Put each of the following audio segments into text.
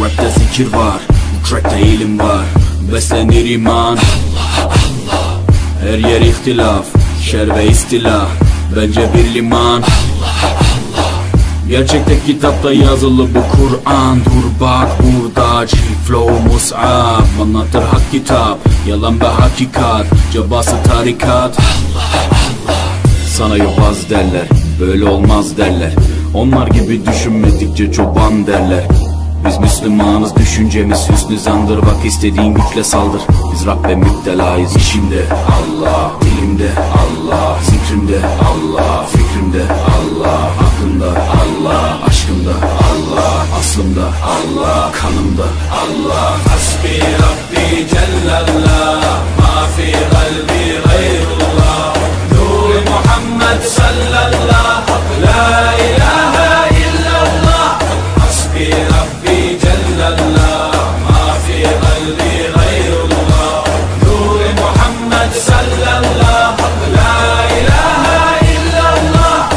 rapte zikir var, bu trackte ilim var. Beslenir iman, Allah Allah. Her yer ihtilaf, şer ve istila. Bence bir liman, Allah Allah. Gerçekte kitapta yazılı bu Kur'an. Dur bak burada G-Flow Mus'ab anlatır hak kitap, yalan ve hakikat, cabası tarikat. Allah Allah. Sana yobaz derler, böyle olmaz derler. Onlar gibi düşünmedikçe çoban derler. Biz Müslümanız, düşüncemiz hüsnü zandır. Bak istediğin güçle saldır. Biz Rabbe müptelayız. İşimde Allah, dilimde Allah, zikrimde Allah, fikrimde Allah, aklımda Allah, aşkımda Allah, aslımda Allah, kanımda Allah. Hasbi Rabbi Cellallah, ma fi kalbi gayrullah. Nur Muhammed sallallahu, la ilahe illallah. Hasbi Rabbi Cellallah, ma fi kalbi gayrullah. Nur Muhammed sallallahu, la ilahe illallah.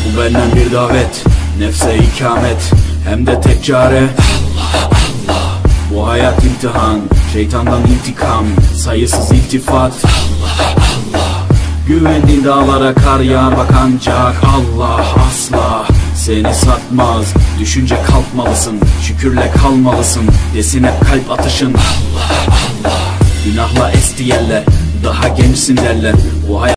Bu benden bir davet, nefse ikamet, hem de tek çare Allah Allah. Bu hayat imtihan, şeytandan intikam, sayısız iltifat Allah Allah. Güvendiğin dağlara kar yağar bak ancak Allah asla seni satmaz. Düşünce kalkmalısın, şükürle kalmalısın, desin hep kalp atışın Allah Allah. Günahla esti yerler, daha gençsin derler. Bu hayat